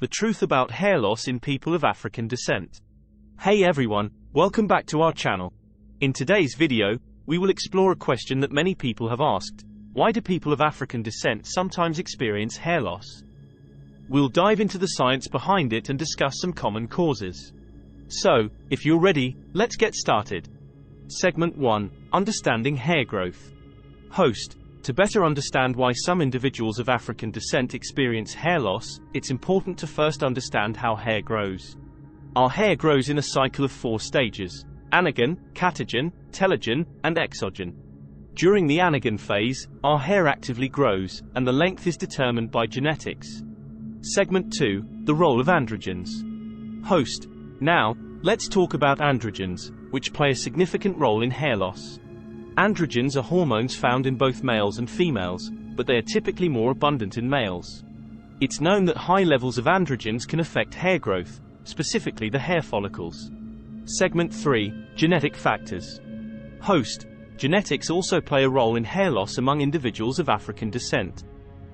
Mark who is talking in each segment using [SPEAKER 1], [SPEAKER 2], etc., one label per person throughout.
[SPEAKER 1] the truth about hair loss in people of African descent. Hey everyone, welcome back to our channel. In today's video, we will explore a question that many people have asked. Why do people of African descent sometimes experience hair loss? We'll dive into the science behind it and discuss some common causes. So, if you're ready, let's get started. Segment 1. Understanding hair growth. Host. To better understand why some individuals of African descent experience hair loss, it's important to first understand how hair grows. Our hair grows in a cycle of 4 stages: anagen, catagen, telogen, and exogen. During the anagen phase, our hair actively grows, and the length is determined by genetics. Segment 2. The role of androgens. Host. Now, let's talk about androgens, which play a significant role in hair loss. Androgens are hormones found in both males and females, but they are typically more abundant in males. It's known that high levels of androgens can affect hair growth, specifically the hair follicles. Segment 3. Genetic factors. Host. Genetics also play a role in hair loss among individuals of African descent.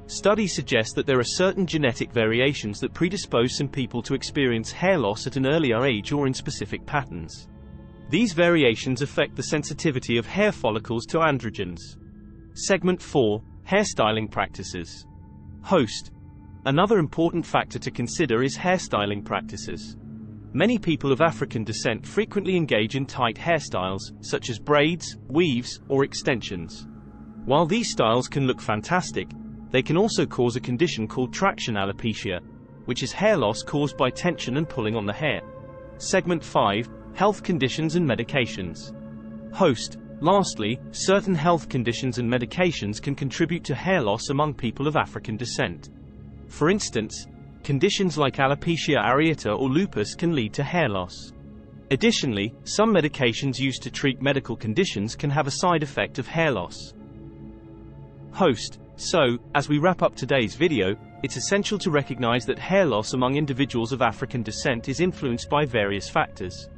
[SPEAKER 1] Studies suggest that there are certain genetic variations that predispose some people to experience hair loss at an earlier age or in specific patterns. These variations affect the sensitivity of hair follicles to androgens. Segment 4. Hairstyling practices. Host. Another important factor to consider is hairstyling practices. Many people of African descent frequently engage in tight hairstyles, such as braids, weaves, or extensions. While these styles can look fantastic, they can also cause a condition called traction alopecia, which is hair loss caused by tension and pulling on the hair. Segment 5. Health conditions and medications. Host. Lastly, certain health conditions and medications can contribute to hair loss among people of African descent. For instance, conditions like alopecia areata or lupus can lead to hair loss. Additionally, some medications used to treat medical conditions can have a side effect of hair loss. Host. So, as we wrap up today's video, it's essential to recognize that hair loss among individuals of African descent is influenced by various factors.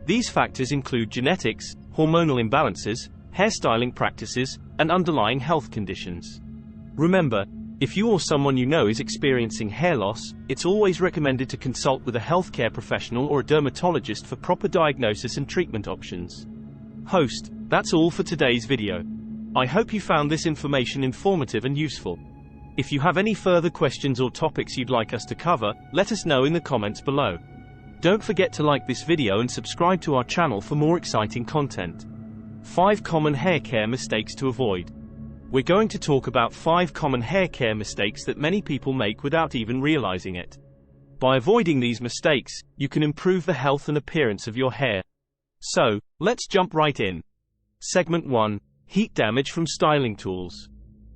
[SPEAKER 1] These factors include genetics, hormonal imbalances, hairstyling practices, and underlying health conditions. Remember, if you or someone you know is experiencing hair loss, it's always recommended to consult with a healthcare professional or a dermatologist for proper diagnosis and treatment options. Host. That's all for today's video. I hope you found this information informative and useful. If you have any further questions or topics you'd like us to cover, let us know in the comments below. Don't forget to like this video and subscribe to our channel for more exciting content. 5 common hair care mistakes to avoid. We're going to talk about 5 common hair care mistakes that many people make without even realizing it. By avoiding these mistakes, you can improve the health and appearance of your hair. So, let's jump right in. Segment 1. Heat damage from styling tools.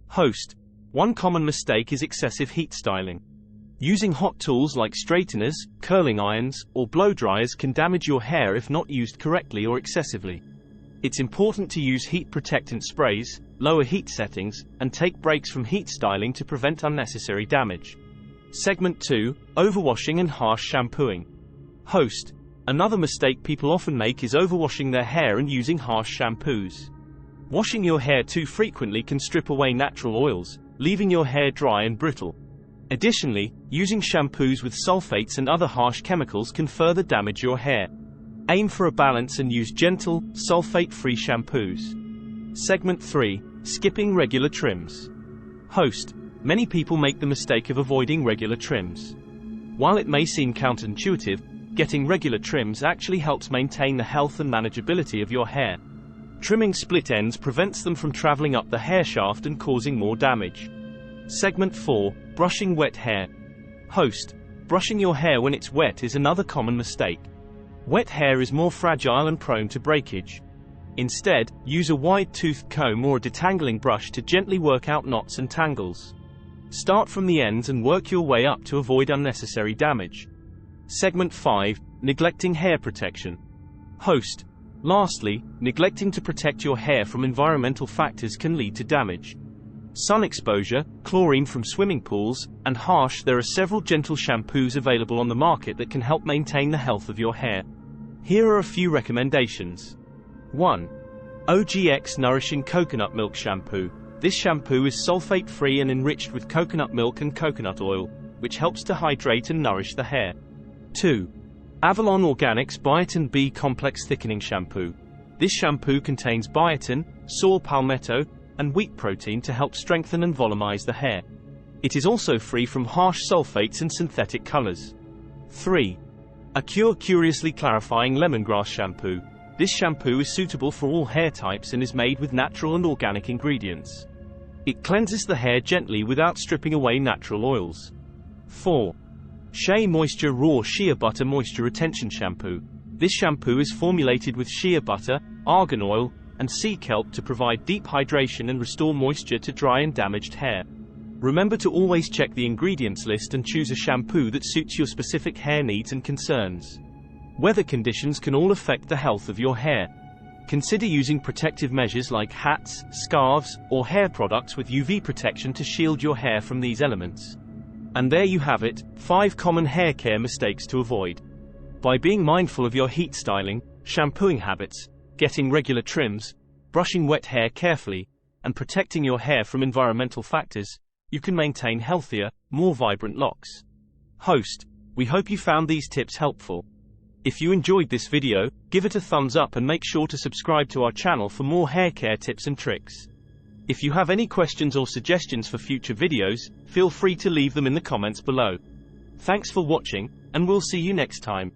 [SPEAKER 1] Host. One common mistake is excessive heat styling. Using hot tools like straighteners, curling irons, or blow dryers can damage your hair if not used correctly or excessively. It's important to use heat protectant sprays, lower heat settings, and take breaks from heat styling to prevent unnecessary damage. Segment 2. Overwashing and harsh shampooing. Host. Another mistake people often make is overwashing their hair and using harsh shampoos. Washing your hair too frequently can strip away natural oils, leaving your hair dry and brittle. Additionally, using shampoos with sulfates and other harsh chemicals can further damage your hair. Aim for a balance and use gentle, sulfate-free shampoos. Segment 3. Skipping regular trims. Host. Many people make the mistake of avoiding regular trims. While it may seem counterintuitive, getting regular trims actually helps maintain the health and manageability of your hair. Trimming split ends prevents them from traveling up the hair shaft and causing more damage. Segment 4. Brushing wet hair. Host. Brushing your hair when it's wet is another common mistake. Wet hair is more fragile and prone to breakage. Instead, use a wide-toothed comb or a detangling brush to gently work out knots and tangles. Start from the ends and work your way up to avoid unnecessary damage. Segment 5. Neglecting hair protection. Host. Lastly, neglecting to protect your hair from environmental factors can lead to damage. Sun exposure, chlorine from swimming pools, and harsh. There are several gentle shampoos available on the market that can help maintain the health of your hair. Here are a few recommendations. 1. OGX Nourishing Coconut Milk Shampoo. This shampoo is sulfate-free and enriched with coconut milk and coconut oil, which helps to hydrate and nourish the hair. 2. Avalon Organics Biotin B Complex Thickening Shampoo. This shampoo contains biotin, saw palmetto, and wheat protein to help strengthen and volumize the hair. It is also free from harsh sulfates and synthetic colors. 3. Acure Curiously Clarifying Lemongrass Shampoo. This shampoo is suitable for all hair types and is made with natural and organic ingredients. It cleanses the hair gently without stripping away natural oils. 4. Shea Moisture Raw Shea Butter Moisture Retention Shampoo. This shampoo is formulated with shea butter, argan oil, and sea kelp to provide deep hydration and restore moisture to dry and damaged hair. Remember to always check the ingredients list and choose a shampoo that suits your specific hair needs and concerns. Weather conditions can all affect the health of your hair. Consider using protective measures like hats, scarves, or hair products with UV protection to shield your hair from these elements. And there you have it, 5 common hair care mistakes to avoid. By being mindful of your heat styling, shampooing habits, getting regular trims, brushing wet hair carefully, and protecting your hair from environmental factors, you can maintain healthier, more vibrant locks. Host, we hope you found these tips helpful. If you enjoyed this video, give it a thumbs up and make sure to subscribe to our channel for more hair care tips and tricks. If you have any questions or suggestions for future videos, feel free to leave them in the comments below. Thanks for watching, and we'll see you next time.